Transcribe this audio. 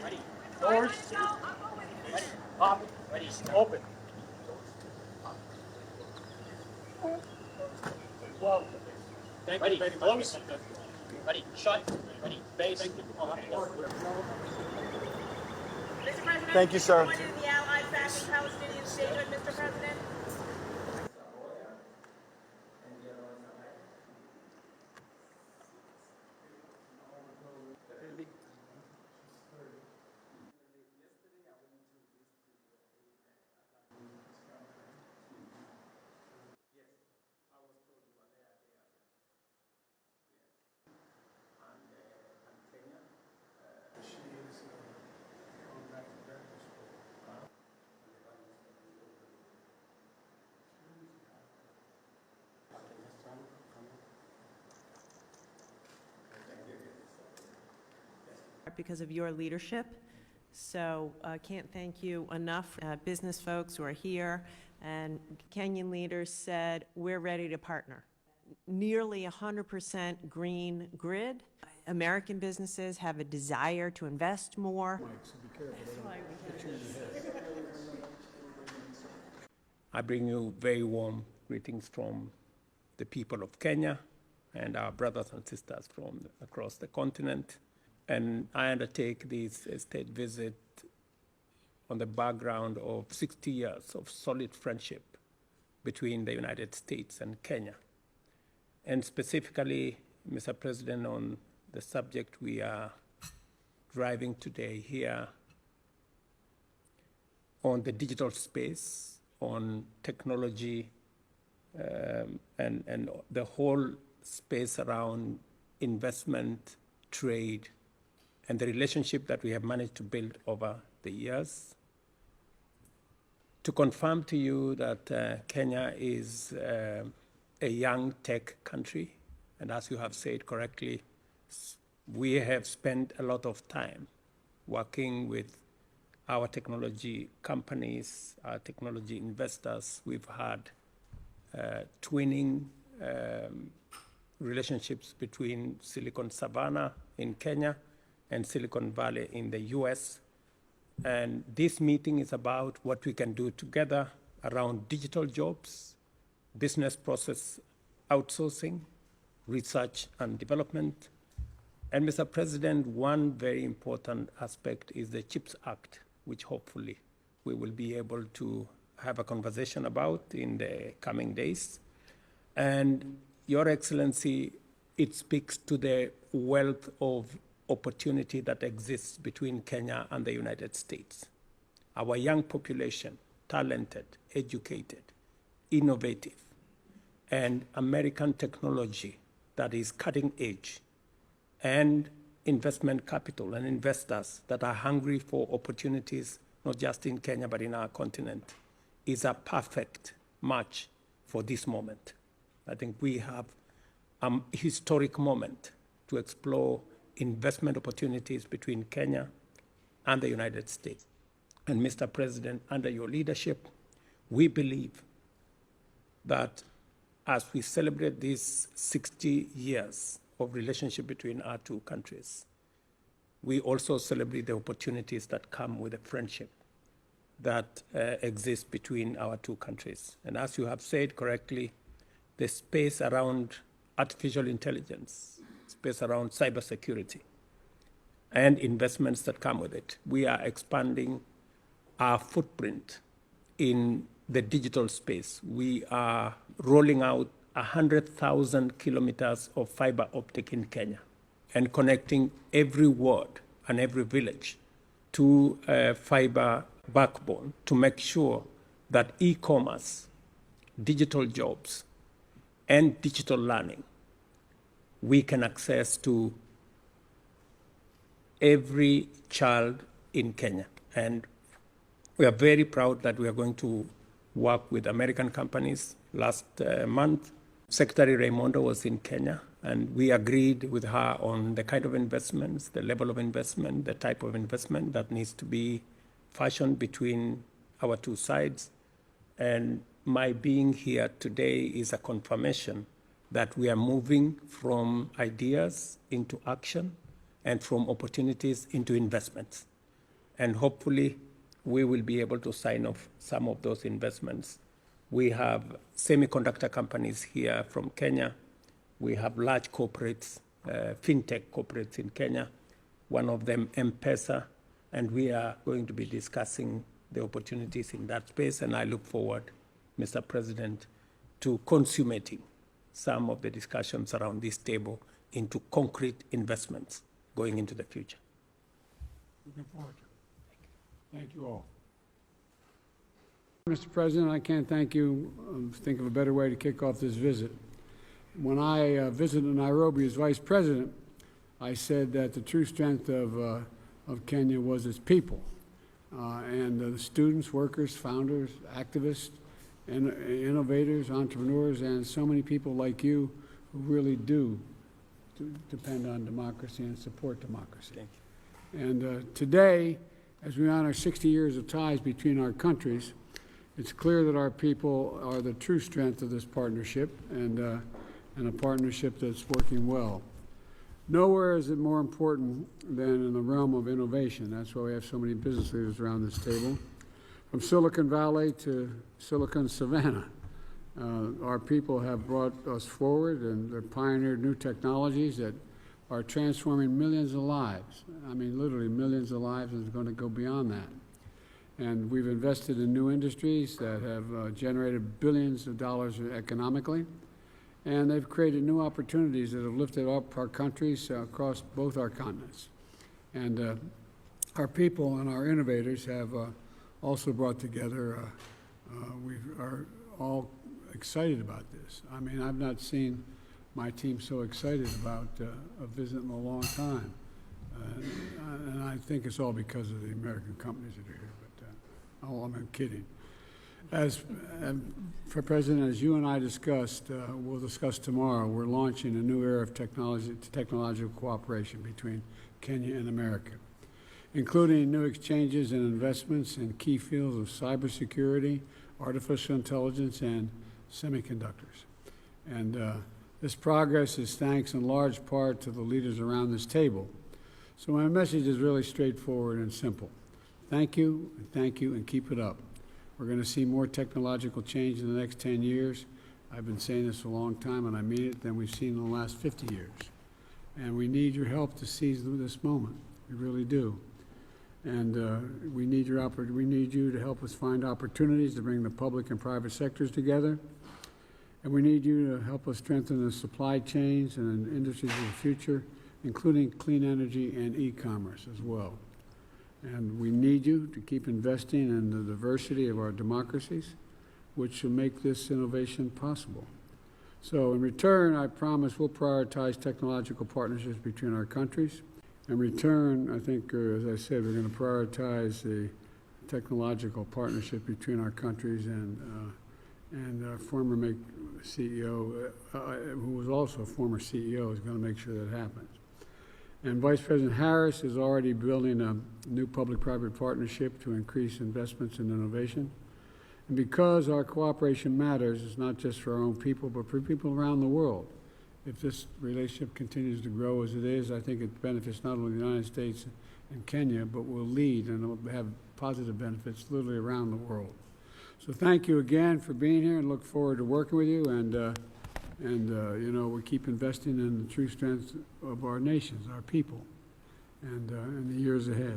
Ready. Doors. Ready. Pop. Ready. Open. Well, ready. Close. Ready. Shut. Ready. Base. Mr. President, Thank you, sir. What is the Allied backing Palestinian statehood, Mr. President? Because of your leadership. So I can't thank you enough. Business folks who are here and Kenyan leaders said, we're ready to partner. Nearly 100% green grid. American businesses have a desire to invest more. I bring you very warm greetings from the people of Kenya and our brothers and sisters from across the continent. And I undertake this state visit on the background of 60 years of solid friendship between the United States and Kenya. And specifically, Mr. President, on the subject we are driving today here on the digital space, on technology, and the whole space around investment, trade, and the relationship that we have managed to build over the years. To confirm to you that Kenya is a young tech country, and as you have said correctly, we have spent a lot of time working with our technology companies, our technology investors. We've had twinning relationships between Silicon Savannah in Kenya and Silicon Valley in the US. And this meeting is about what we can do together around digital jobs, business process outsourcing, research and development. And Mr. President, one very important aspect is the CHIPS Act, which hopefully we will be able to have a conversation about in the coming days. And Your Excellency, it speaks to the wealth of opportunity that exists between Kenya and the United States. Our young population, talented, educated, innovative, and American technology that is cutting edge, and investment capital and investors that are hungry for opportunities, not just in Kenya, but in our continent, is a perfect match for this moment. I think we have a historic moment to explore investment opportunities between Kenya and the United States. And Mr. President, under your leadership, we believe that as we celebrate these 60 years of relationship between our two countries, we also celebrate the opportunities that come with the friendship that exists between our two countries. And as you have said correctly, the space around artificial intelligence, space around cybersecurity, and investments that come with it. We are expanding our footprint in the digital space. We are rolling out 100,000 kilometers of fiber optic in Kenya and connecting every ward and every village to a fiber backbone to make sure that e-commerce, digital jobs, and digital learning we can access to every child in Kenya. And we are very proud that we are going to work with American companies. Last month, Secretary Raimondo was in Kenya, and we agreed with her on the kind of investments, the level of investment, the type of investment that needs to be fashioned between our two sides. And my being here today is a confirmation that we are moving from ideas into action and from opportunities into investments. and hopefully we will be able to sign off some of those investments. We have semiconductor companies here from Kenya. We have large corporates, fintech corporates in Kenya, one of them M-Pesa, and we are going to be discussing the opportunities in that space, and I look forward, Mr. President, to consummating some of the discussions around this table into concrete investments going into the future. Looking forward to it. Thank you all. Mr. President, I can't thank you. Think of a better way to kick off this visit. When I visited Nairobi as Vice President, I said that the true strength of Kenya was its people, and the students, workers, founders, activists, and innovators, entrepreneurs, and so many people like you who really do depend on democracy and support democracy. Thank you. And today, as we honor 60 years of ties between our countries, it's clear that our people are the true strength of this partnership, and a partnership that's working well. Nowhere is it more important than in the realm of innovation. That's why we have so many business leaders around this table. From Silicon Valley to Silicon Savannah, our people have brought us forward, and they've pioneered new technologies that are transforming millions of lives. I mean, literally millions of lives, and it's going to go beyond that. And we've invested in new industries that have generated billions of dollars economically, and they've created new opportunities that have lifted up our countries across both our continents. And our people and our innovators have also brought together, we are all excited about this. I mean, I've not seen my team so excited about a visit in a long time. And I think it's all because of the American companies that are here, but I'm kidding. For President, as you and I discussed, we'll discuss tomorrow, we're launching a new era of technological cooperation between Kenya and America, including new exchanges and investments in key fields of cybersecurity, artificial intelligence, and semiconductors. And this progress is thanks in large part to the leaders around this table. So my message is really straightforward and simple. Thank you, and keep it up. We're going to see more technological change in the next 10 years. I've been saying this a long time, and I mean it, than we've seen in the last 50 years. And we need your help to seize this moment. We really do. And we need you to help us find opportunities to bring the public and private sectors together. And we need you to help us strengthen the supply chains and industries of the future, including clean energy and e-commerce as well. And we need you to keep investing in the diversity of our democracies, which will make this innovation possible. So in return, I promise we'll prioritize technological partnerships between our countries. In return, I think, as I said, we're going to prioritize the technological partnership between our countries, and our former CEO, who was also a former CEO, is going to make sure that happens. And Vice President Harris is already building a new public-private partnership to increase investments in innovation. And because our cooperation matters, it's not just for our own people, but for people around the world. If this relationship continues to grow as it is, I think it benefits not only the United States and Kenya, but will lead and will have positive benefits literally around the world. So thank you again for being here, and look forward to working with you. And you know, we keep investing in the true strength of our nations, our people, and in the years ahead.